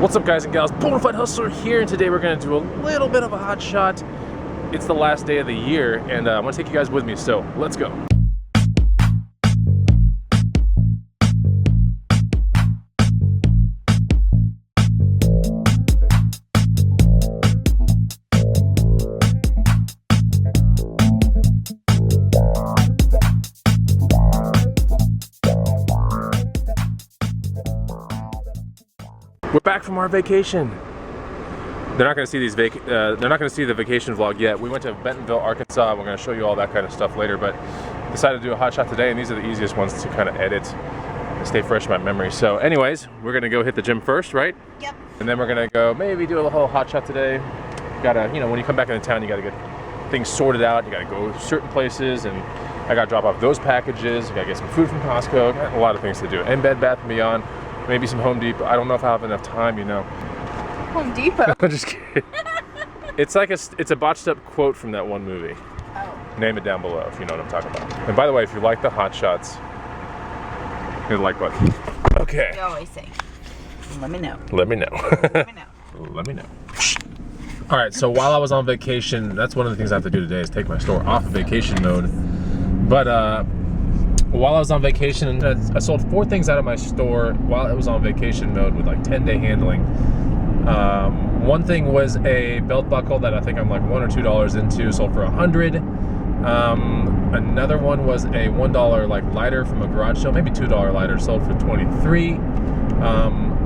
What's up, guys and gals? Bonafide Hustler here, and today we're going to do a little bit of a hot shot. It's the last day of the year, and I'm going to take you guys with me, so let's go. We're back from our vacation. They're not going to see these they're not going to see the vacation vlog yet. We went to Bentonville, Arkansas. We're going to show you all that kind of stuff later, but decided to do a hot shot today, and these are the easiest ones to kind of edit and stay fresh in my memory. So anyways, we're going to go hit the gym first, right? Yep. And then we're going to go maybe do a whole hot shot today. Gotta, you know, when you come back into town, you got to get things sorted out. You got to go certain places, and I got to drop off those packages. I got to get some food from Costco. Got a lot of things to do. And Bed Bath & Beyond. Maybe some Home Depot. I don't know if I have enough time, you know. Home Depot? I'm just kidding. It's like it's a botched up quote from that one movie. Oh. Name it down below if you know what I'm talking about. And by the way, if you like the hot shots, hit the like button. Okay. You always say, let me know. Let me know. Let me know. Let me know. All right, so while I was on vacation, that's one of the things I have to do today is take my store off of vacation mode. But while I was on vacation, I sold 4 things out of my store while it was on vacation mode with like 10-day handling. One thing was a belt buckle that I think I'm like $1 or $2 into, sold for $100. Another one was a $1 like lighter from a garage sale, maybe $2 lighter, sold for $23.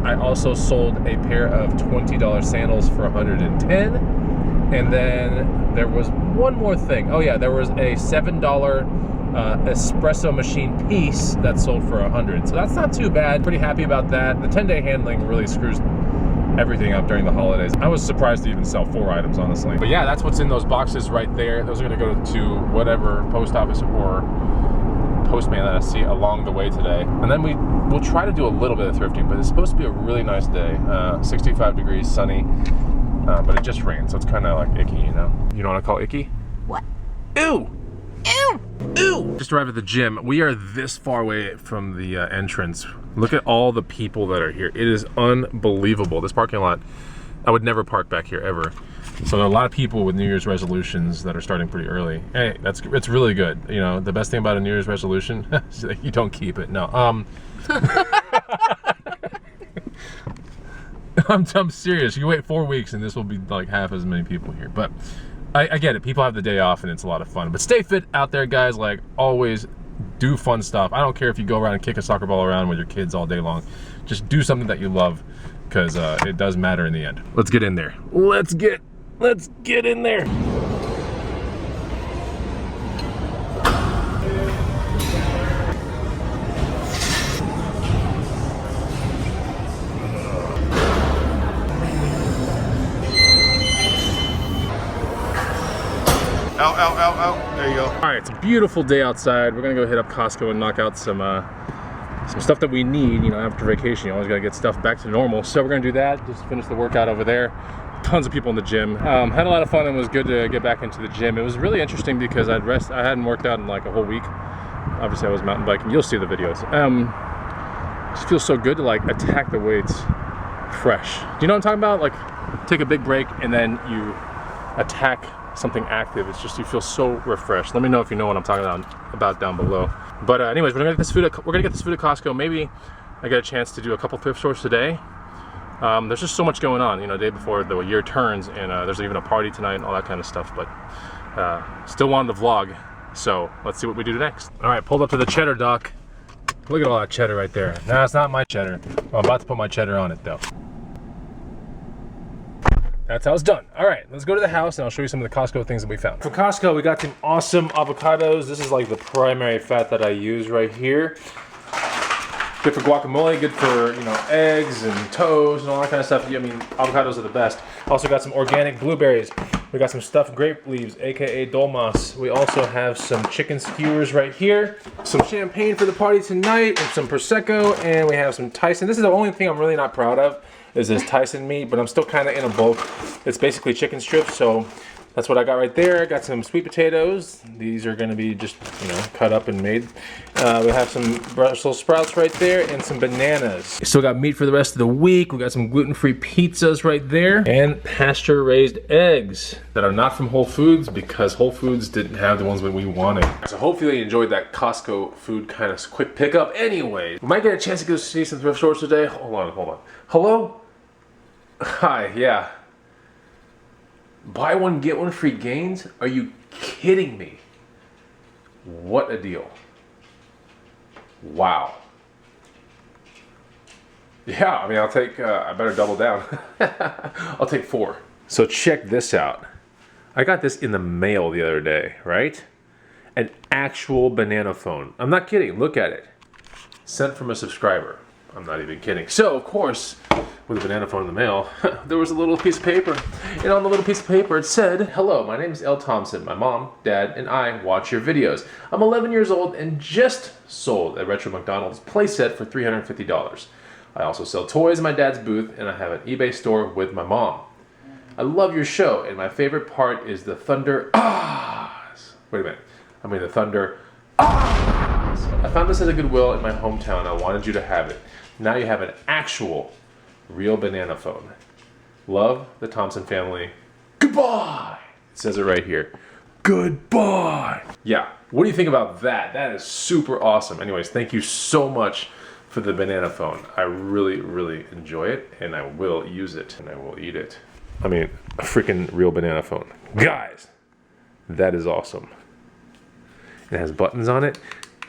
I also sold a pair of $20 sandals for $110. And then there was one more thing. Oh yeah, there was a $7 espresso machine piece that sold for $100. So that's not too bad. Pretty happy about that. The 10-day handling really screws everything up during the holidays. I was surprised to even sell 4 items, honestly. But yeah, that's what's in those boxes right there. Those are gonna go to whatever post office or postman that I see along the way today. And then we'll try to do a little bit of thrifting, but it's supposed to be a really nice day. 65 degrees, sunny, but it just rained, so it's kind of like icky, you know? You know what I call icky? What? Ew! Ew! Ew! Just arrived at the gym. We are this far away from the entrance. Look at all the people that are here. It is unbelievable. This parking lot, I would never park back here ever. So there are a lot of people with New Year's resolutions that are starting pretty early. Hey, it's really good. You know, the best thing about a New Year's resolution is that you don't keep it. No. I'm serious. You wait 4 weeks and this will be like half as many people here. But I get it. People have the day off and it's a lot of fun. But stay fit out there, guys. Like always, do fun stuff. I don't care if you go around and kick a soccer ball around with your kids all day long. Just do something that you love, because it does matter in the end. Let's get in there. Let's get in there. Ow, ow, ow, ow. There you go. All right, it's a beautiful day outside. We're gonna go hit up Costco and knock out some stuff that we need. You know, after vacation, you always gotta get stuff back to normal. So we're gonna do that, just finish the workout over there. Tons of people in the gym. Had a lot of fun, and it was good to get back into the gym. It was really interesting because I hadn't worked out in like a whole week. Obviously I was mountain biking. You'll see the videos. It just feels so good to like attack the weights fresh. Do you know what I'm talking about? Like take a big break and then you attack something active. It's just, you feel so refreshed. Let me know if you know what I'm talking about down below. But anyways, we're gonna get this food at Costco. Maybe I get a chance to do a couple thrift stores today. There's just so much going on, you know, day before the year turns, and there's even a party tonight and all that kind of stuff. But still wanted to vlog, so let's see what we do next. All right, pulled up to the cheddar dock. Look at all that cheddar right there. Nah, it's not my cheddar. Well, I'm about to put my cheddar on it though. That's how it's done. All right, let's go to the house and I'll show you some of the Costco things that we found. From Costco, we got some awesome avocados. This is like the primary fat that I use right here. Good for guacamole, good for, you know, eggs and toast and all that kind of stuff. I mean, avocados are the best. Also got some organic blueberries. We got some stuffed grape leaves, AKA dolmas. We also have some chicken skewers right here. Some champagne for the party tonight, and some Prosecco, and we have some Tyson. This is the only thing I'm really not proud of, is this Tyson meat, but I'm still kind of in a bulk. It's basically chicken strips, so That's what I got right there. I got some sweet potatoes. These are gonna be just, you know, cut up and made. We have some Brussels sprouts right there and some bananas. We still got meat for the rest of the week. We got some gluten-free pizzas right there and pasture-raised eggs that are not from Whole Foods because Whole Foods didn't have the ones that we wanted. So hopefully you enjoyed that Costco food kind of quick pickup. Anyway, we might get a chance to go see some thrift stores today. Hold on. Hello? Hi, yeah. Buy one, get one free gains? Are you kidding me? What a deal. Wow. Yeah, I mean, I'll take, I better double down. I'll take 4. So check this out. I got this in the mail the other day, right? An actual banana phone. I'm not kidding, look at it. Sent from a subscriber. I'm not even kidding. So, of course, with a banana phone in the mail, there was a little piece of paper. And on the little piece of paper, it said, "Hello, my name is Elle Thompson. My mom, dad, and I watch your videos. I'm 11 years old and just sold a retro McDonald's playset for $350. I also sell toys in my dad's booth, and I have an eBay store with my mom. I love your show, and my favorite part is the thunder ahs. Wait a minute. I mean the thunder ahs. I found this at a Goodwill in my hometown. I wanted you to have it. Now you have an actual, real banana phone. Love, the Thompson family. Goodbye!" It says it right here. Goodbye! Yeah, what do you think about that? That is super awesome. Anyways, thank you so much for the banana phone. I really, really enjoy it, and I will use it, and I will eat it. I mean, a freaking real banana phone. Guys, that is awesome. It has buttons on it.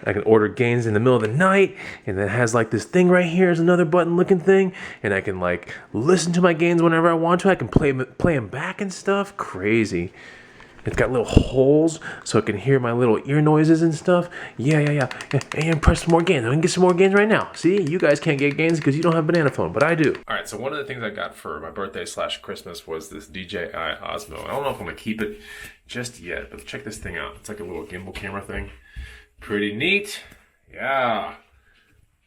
I can order gains in the middle of the night, and it has like this thing right here is another button looking thing, and I can like listen to my gains whenever I want to. I can play them back and stuff. Crazy. It's got little holes so I can hear my little ear noises and stuff. Yeah. And press some more gains. I can get some more gains right now. See, you guys can't get gains because you don't have a banana phone, but I do. All right, so one of the things I got for my birthday / Christmas was this DJI Osmo. I don't know if I'm gonna keep it just yet, but check this thing out. It's like a little gimbal camera thing. Pretty neat. Yeah.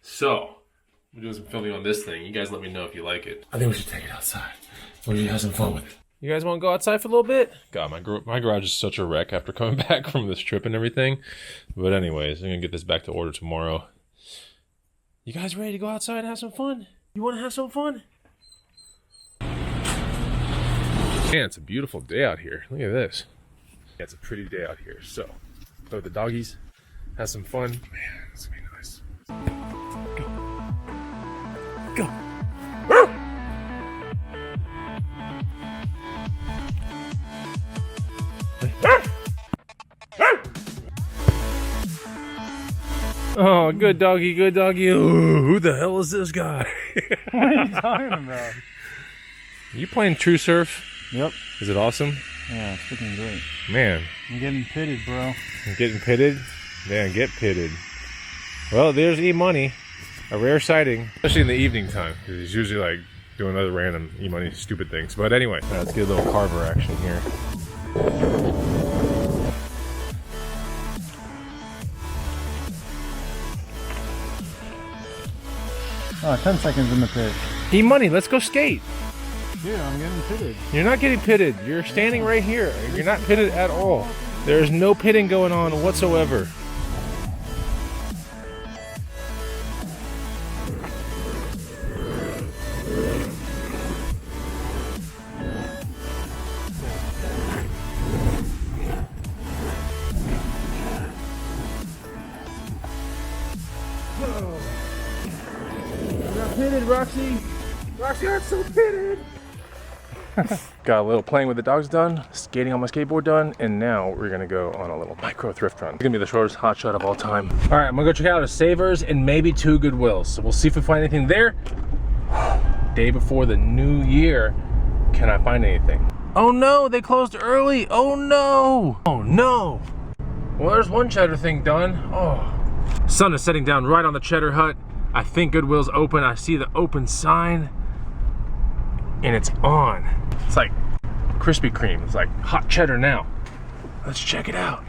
So, we're doing some filming on this thing. You guys let me know if you like it. I think we should take it outside. We'll have some fun with it. You guys want to go outside for a little bit? God, my garage is such a wreck after coming back from this trip and everything. But anyways, I'm going to get this back to order tomorrow. You guys ready to go outside and have some fun? You want to have some fun? Man, it's a beautiful day out here. Look at this. Yeah, it's a pretty day out here. So, play with the doggies, have some fun. Man, it's going to be nice. Go. Go. Oh, good doggy, good doggy. Ooh, who the hell is this guy? What are you talking about? You playing True Surf? Yep. Is it awesome? Yeah, it's freaking great. Man. I'm getting pitted, bro. You're getting pitted? Man, get pitted. Well, there's E-Money. A rare sighting. Especially in the evening time. Because he's usually like doing other random E-Money stupid things. But anyway, let's get a little carver action here. Oh, 10 seconds in the pit. E-Money, let's go skate. Dude, I'm getting pitted. You're not getting pitted. You're standing right here. You're not pitted at all. There's no pitting going on whatsoever. Pitted, Roxy. Roxy, I'm so pitted. Got a little playing with the dogs done, skating on my skateboard done, and now we're gonna go on a little micro thrift run. It's gonna be the shortest hot shot of all time. All right, I'm gonna go check out a Savers and maybe 2 Goodwills. So we'll see if we find anything there. Day before the new year, can I find anything? Oh no, they closed early. Oh no. Oh no. Well, there's one cheddar thing done. Oh. Sun is setting down right on the cheddar hut. I think Goodwill's open. I see the open sign and it's on. It's like Krispy Kreme. It's like hot cheddar now. Let's check it out.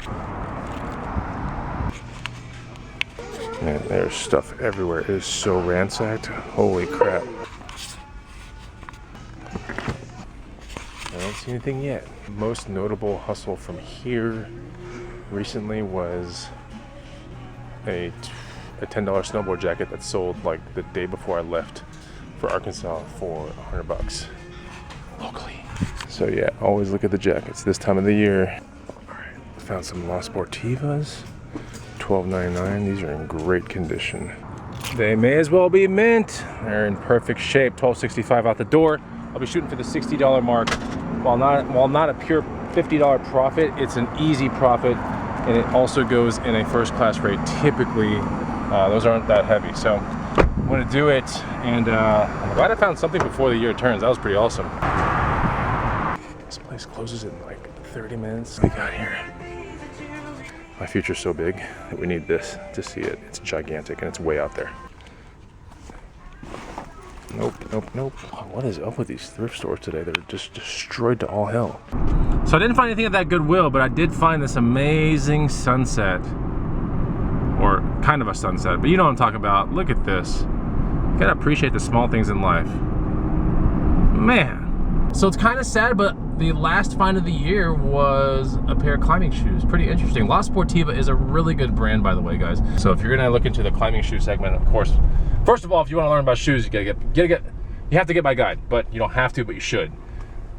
Man, there's stuff everywhere. It is so ransacked. Holy crap. I don't see see anything yet. Most notable hustle from here recently was a $10 snowboard jacket that sold like the day before I left for Arkansas for $100 locally. So yeah, always look at the jackets this time of the year. All right, found some La Sportivas, $12.99. These are in great condition. They may as well be mint. They're in perfect shape. $12.65 out the door. I'll be shooting for the $60 mark. While not a pure $50 profit, it's an easy profit, and it also goes in a first class rate. Typically, those aren't that heavy. So I'm gonna do it, and I'm glad I found something before the year turns. That was pretty awesome. This place closes in like 30 minutes. What we got here? My future's so big that we need this to see it. It's gigantic and it's way out there. Nope, nope, nope. Oh, what is up with these thrift stores today? They're just destroyed to all hell. So I didn't find anything at that Goodwill, but I did find this amazing sunset. Or kind of a sunset, but you know what I'm talking about. Look at this. You gotta appreciate the small things in life. Man. So it's kind of sad, but the last find of the year was a pair of climbing shoes. Pretty interesting. La Sportiva is a really good brand, by the way, guys. So if you're gonna look into the climbing shoe segment, of course, first of all, if you want to learn about shoes, you have to get my guide, but you don't have to, but you should.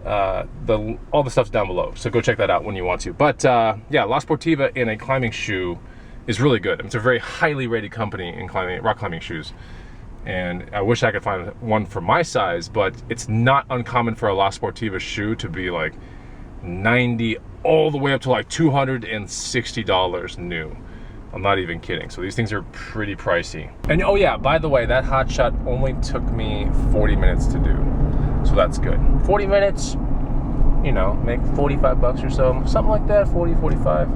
All the stuff's down below, so go check that out when you want to. But yeah, La Sportiva in a climbing shoe is really good. It's a very highly rated company in rock climbing shoes. And I wish I could find one for my size, but it's not uncommon for a La Sportiva shoe to be like $90 all the way up to like $260 new. I'm not even kidding. So these things are pretty pricey. And oh yeah, by the way, that hot shot only took me 40 minutes to do. So that's good. 40 minutes, you know, make 45 bucks or so, something like that, 40, 45.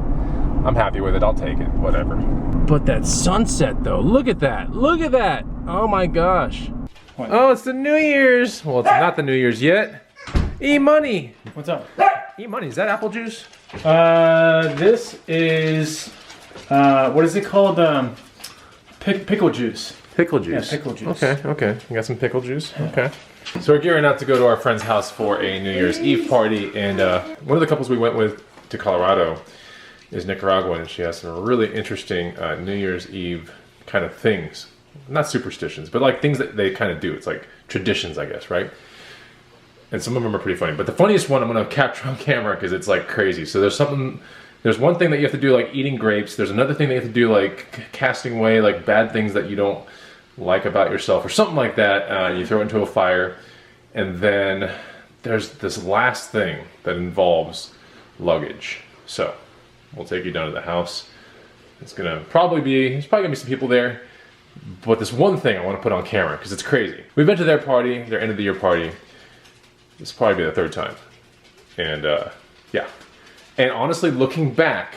I'm happy with it, I'll take it, whatever. But that sunset though, look at that, look at that. Oh my gosh. What? Oh, it's the New Year's. Well, it's not the New Year's yet. E-money. What's up? E-money, is that apple juice? This is, what is it called? Pickle juice. Pickle juice. Yeah, pickle juice. Okay, okay. You got some pickle juice? Okay. So we're gearing up to go to our friend's house for a New Year's Eve party, and one of the couples we went with to Colorado is Nicaraguan, and she has some really interesting New Year's Eve kind of things. Not superstitions, but like things that they kind of do. It's like traditions, I guess, right? And some of them are pretty funny. But the funniest one I'm going to capture on camera because it's like crazy. So there's one thing that you have to do, like eating grapes. There's another thing that you have to do, like casting away like bad things that you don't like about yourself or something like that. You throw it into a fire. And then there's this last thing that involves luggage. So we'll take you down to the house. There's probably gonna be some people there. But this one thing I want to put on camera because it's crazy. We've been to their party, their end of the year party. This will probably be the third time. And yeah. And honestly, looking back,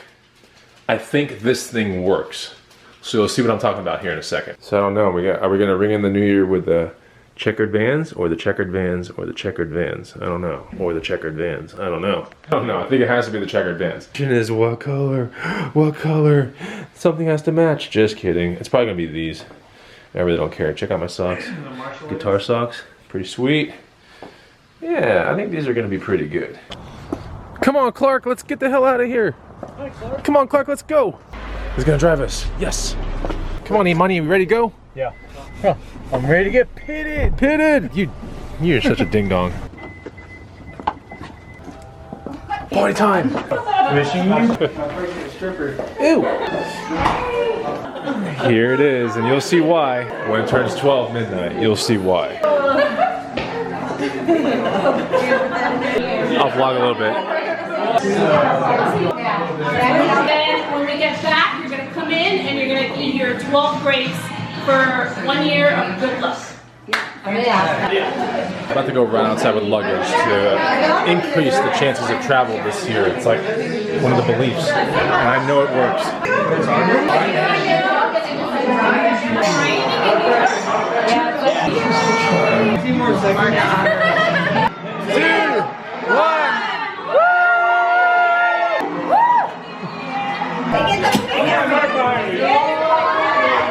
I think this thing works. So you'll see what I'm talking about here in a second. So I don't know, are we gonna ring in the new year with the checkered vans or the checkered vans or the checkered vans? I don't know. Or the checkered vans. I don't know. I don't know. I think it has to be the checkered vans. Question is what color? What color? Something has to match. Just kidding. It's probably gonna be these. I really don't care. Check out my socks. Guitar socks. Pretty sweet. Yeah, I think these are gonna be pretty good. Come on, Clark, let's get the hell out of here. Hi, Clark. Come on, Clark, let's go. He's gonna drive us. Yes. Come on, E-money, you ready to go? Yeah. Huh. I'm ready to get pitted. Pitted! You're such a ding dong. Party time! Wishing you. Ew! Here it is, and you'll see why. When it turns 12 midnight, you'll see why. I'll vlog a little bit. Then when we get back, you're going to come in and you're going to eat your 12 grapes for 1 year of good luck. I'm about to go run outside with luggage to increase the chances of travel this year. It's like one of the beliefs, and I know it works.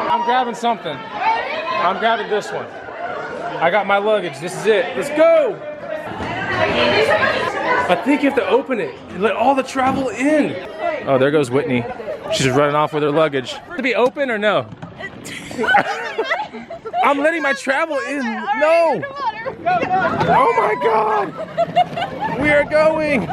I'm grabbing something. I'm grabbing this one. I got my luggage. This is it. Let's go! I think you have to open it and let all the travel in. Oh, there goes Whitney. She's running off with her luggage. To be open or no? I'm letting my travel in. No. Oh my God. We are going.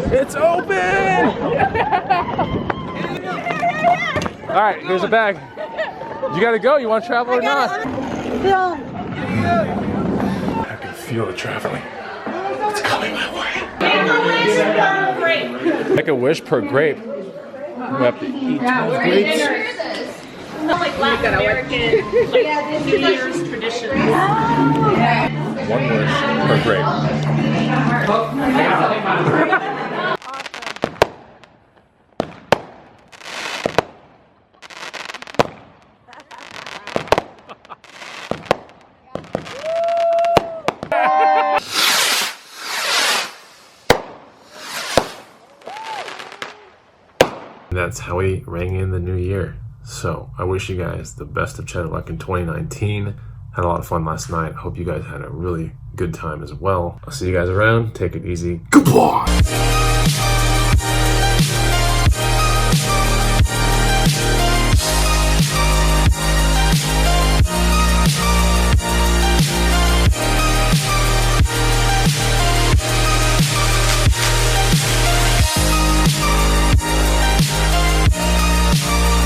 It's open! All right, here's a bag. You gotta go. You want to travel or not? I can feel the traveling. It's coming my way. Make a wish per grape. We have to eat 12 grapes. Like Latin American, like New Year's traditions. One wish per grape. That's how we rang in the new year. So I wish you guys the best of cheddar luck in 2019. Had a lot of fun last night. I hope you guys had a really good time as well. I'll see you guys around. Take it easy. Goodbye.